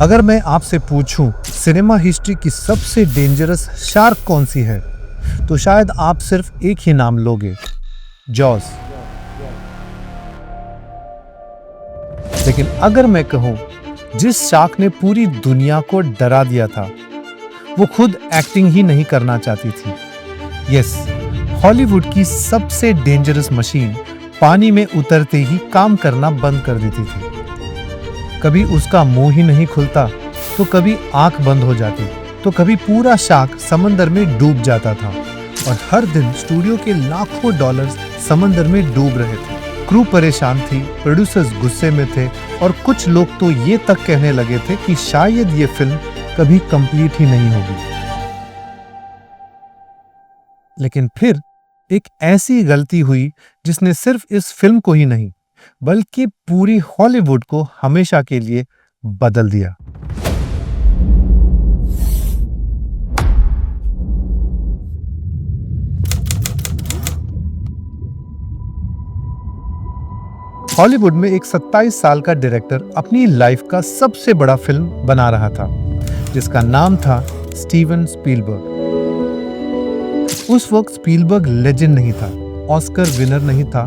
अगर मैं आपसे पूछूं सिनेमा हिस्ट्री की सबसे डेंजरस शार्क कौन सी है, तो शायद आप सिर्फ एक ही नाम लोगे, जॉस। लेकिन अगर मैं कहूं जिस शार्क ने पूरी दुनिया को डरा दिया था, वो खुद एक्टिंग ही नहीं करना चाहती थी। यस, हॉलीवुड की सबसे डेंजरस मशीन पानी में उतरते ही काम करना बंद कर देती थी। कभी उसका मुंह ही नहीं खुलता, तो कभी आंख बंद हो जाती, तो कभी पूरा शार्क समंदर में डूब जाता था। और हर दिन स्टूडियो के लाखों डॉलर्स समंदर में डूब रहे थे। क्रू परेशान थी, प्रोड्यूसर्स गुस्से में थे, और कुछ लोग तो ये तक कहने लगे थे कि शायद ये फिल्म कभी कंप्लीट ही नहीं होगी। लेकिन फिर एक ऐसी गलती हुई जिसने सिर्फ इस फिल्म को ही नहीं, बल्कि पूरी हॉलीवुड को हमेशा के लिए बदल दिया। हॉलीवुड में एक 27 साल का डायरेक्टर अपनी लाइफ का सबसे बड़ा फिल्म बना रहा था, जिसका नाम था स्टीवन स्पीलबर्ग। उस वक्त स्पीलबर्ग लेजेंड नहीं था, ऑस्कर विनर नहीं था,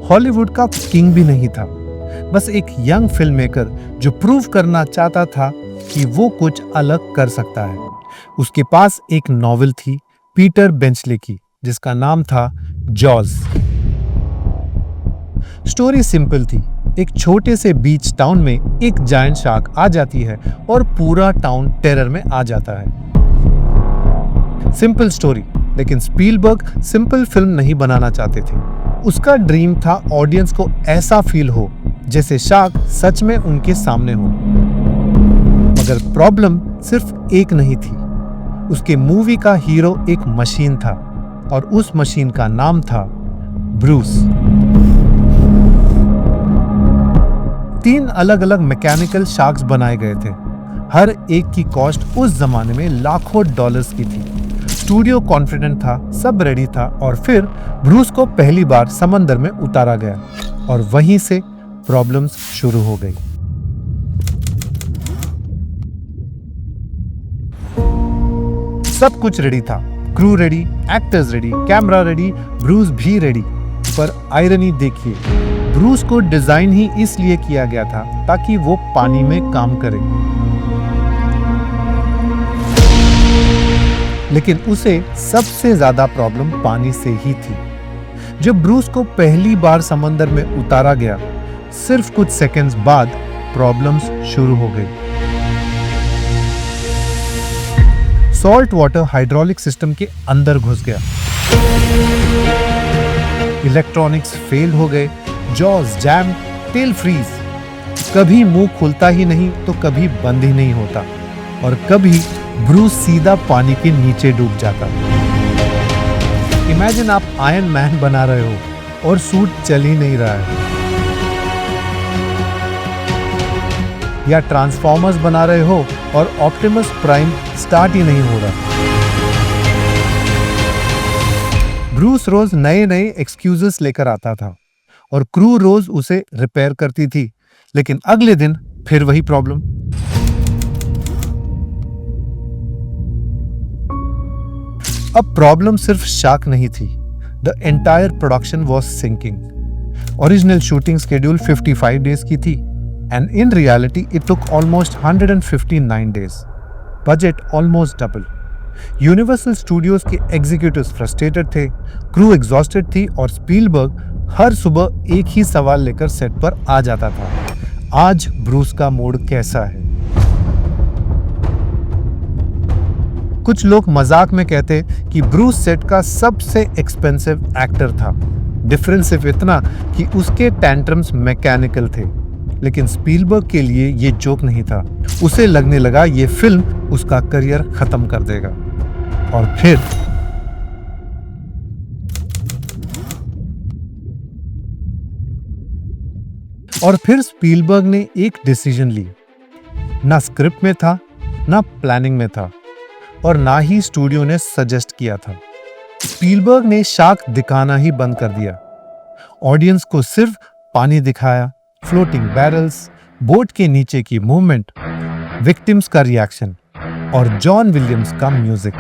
हॉलीवुड का किंग भी नहीं था। बस एक यंग फिल्म मेकर जो प्रूव करना चाहता था कि वो कुछ अलग कर सकता है। उसके पास एक नॉवेल थी पीटर बेंचले की, जिसका नाम था जॉज। स्टोरी सिंपल थी। एक छोटे से बीच टाउन में एक जायंट शार्क आ जाती है और पूरा टाउन टेरर में आ जाता है। सिंपल स्टोरी, लेकिन स्पीलबर्ग सिंपल फिल्म नहीं बनाना चाहते थे। उसका ड्रीम था ऑडियंस को ऐसा फील हो जैसे शार्क सच में उनके सामने हो। मगर प्रॉब्लम सिर्फ एक नहीं थी। उसके मूवी का हीरो एक मशीन था, और उस मशीन का नाम था ब्रूस। 3 अलग अलग मैकेनिकल शार्क्स बनाए गए थे। हर एक की कॉस्ट उस जमाने में लाखों डॉलर्स की थी। स्टूडियो कॉन्फिडेंट था, सब रेडी था, और फिर ब्रूस को पहली बार समंदर में उतारा गया, और वहीं से प्रॉब्लम्स शुरू हो गई। सब कुछ रेडी था, crew ready, actors ready, camera ready, Bruce भी रेडी। पर आयरनी देखिए, ब्रूस को डिजाइन ही इसलिए किया गया था ताकि वो पानी में काम करे। लेकिन उसे सबसे ज्यादा प्रॉब्लम पानी से ही थी। जब ब्रूस को पहली बार समंदर में उतारा गया, सिर्फ कुछ सेकंड्स बाद प्रॉब्लम्स शुरू हो गई। सॉल्ट वाटर हाइड्रोलिक सिस्टम के अंदर घुस गया, इलेक्ट्रॉनिक्स फेल हो गए, जॉज जैम, टेल फ्रीज। कभी मुंह खुलता ही नहीं तो कभी बंद ही नहीं होता, और कभी ब्रूस सीधा पानी के नीचे डूब जाता। इमेजिन आप आयरन मैन बना रहे हो और सूट चल ही नहीं रहा है, या ट्रांसफॉर्मर्स बना रहे हो और ऑप्टिमस प्राइम स्टार्ट ही नहीं हो रहा। ब्रूस रोज नए नए एक्सक्यूजेस लेकर आता था, और क्रू रोज उसे रिपेयर करती थी, लेकिन अगले दिन फिर वही प्रॉब्लम। अब प्रॉब्लम सिर्फ शार्क नहीं थी, the entire production was sinking. Original shooting schedule 55 days की थी, and in reality it took almost 159 days. Budget almost double. Universal Studios के एग्जीक्यूटिव्स फ्रस्ट्रेटेड थे, क्रू एग्जॉस्टेड थी, और स्पीलबर्ग हर सुबह एक ही सवाल लेकर सेट पर आ जाता था, आज ब्रूस का मूड कैसा है। कुछ लोग मजाक में कहते कि ब्रूस सेट का सबसे एक्सपेंसिव एक्टर था। डिफरेंस सिर्फ इतना कि उसके टैंट्रम्स मैकेनिकल थे, लेकिन स्पीलबर्ग के लिए ये जोक नहीं था। उसे लगने लगा ये फिल्म उसका करियर खत्म कर देगा। और फिर स्पीलबर्ग ने एक डिसीजन ली। ना स्क्रिप्ट में था, ना प्लानिंग में था, और ना ही स्टूडियो ने सजेस्ट किया था। स्पीलबर्ग ने शार्क दिखाना ही बंद कर दिया। ऑडियंस को सिर्फ पानी दिखाया, फ्लोटिंग बैरल्स, बोट के नीचे की मूवमेंट, विक्टिम्स का रिएक्शन और जॉन विलियम्स का म्यूजिक।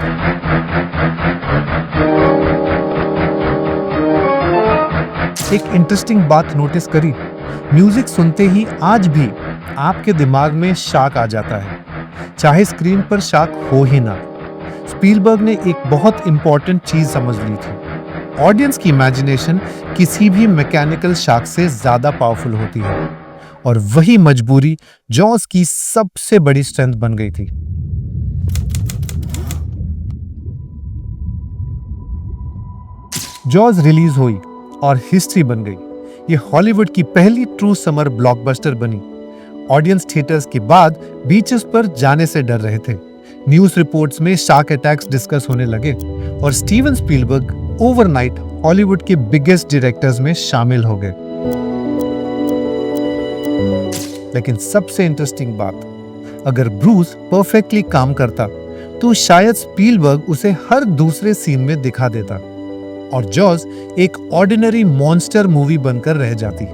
एक इंटरेस्टिंग बात नोटिस करी, म्यूजिक सुनते ही आज भी आपके दिमाग में शार्क आ जाता है, चाहे स्क्रीन पर शार्क हो ही ना। स्पीलबर्ग ने एक बहुत इंपॉर्टेंट चीज समझ ली थी, ऑडियंस की इमेजिनेशन किसी भी मैकेनिकल शार्क से ज्यादा पावरफुल होती है, और वही मजबूरी जॉज की सबसे बड़ी स्ट्रेंथ बन गई थी। जॉज रिलीज हुई और हिस्ट्री बन गई। ये हॉलीवुड की पहली ट्रू समर ब्लॉकबस्टर बनी। ऑडियंस थिएटर्स के बाद बीचेस पर जाने से डर रहे थे। न्यूज रिपोर्ट्स में शार्क अटैक्स डिस्कस होने लगे और स्टीवन स्पीलबर्ग ओवरनाइट हॉलीवुड के बिगेस्ट डायरेक्टर्स में शामिल हो गए। लेकिन सबसे इंटरेस्टिंग बात, अगर ब्रूस परफेक्टली काम करता तो शायद स्पीलबर्ग उसे हर दूसरे सीन में दिखा देता और जॉज एक ऑर्डिनरी मॉन्स्टर मूवी बनकर रह जाती।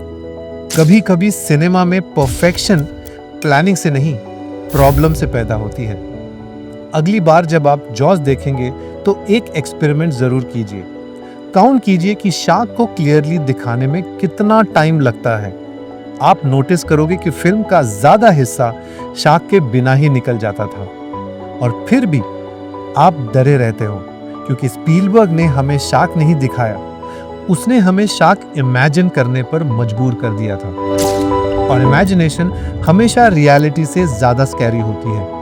कभी कभी सिनेमा में परफेक्शन प्लानिंग से नहीं, प्रॉब्लम से पैदा होती है। अगली बार जब आप जॉज देखेंगे तो एक एक्सपेरिमेंट जरूर कीजिए। काउंट कीजिए कि शार्क को क्लियरली दिखाने में कितना टाइम लगता है। आप नोटिस करोगे कि फिल्म का ज्यादा हिस्सा शार्क के बिना ही निकल जाता था, और फिर भी आप डरे रहते हो, क्योंकि स्पीलबर्ग ने हमें शार्क नहीं दिखाया, उसने हमें शार्क इमेजिन करने पर मजबूर कर दिया था। और इमेजिनेशन हमेशा रियलिटी से ज्यादा स्कैरी होती है।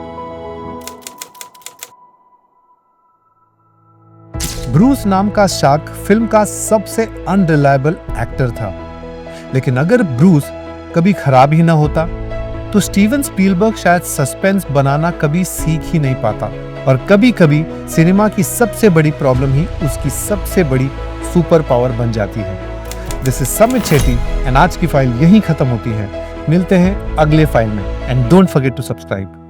ब्रूस नाम का शार्क फिल्म का सबसे अनरिलायबल एक्टर था, लेकिन अगर ब्रूस कभी खराब ही ना होता तो स्टीवन स्पीलबर्ग शायद सस्पेंस बनाना कभी सीख ही नहीं पाता, और कभी कभी सिनेमा की सबसे बड़ी प्रॉब्लम ही उसकी सबसे बड़ी सुपर पावर बन जाती है। This is Samit Shetty and आज की फाइल यहीं खत्म होती है। मिलते हैं अगले फाइल में, and don't forget to subscribe.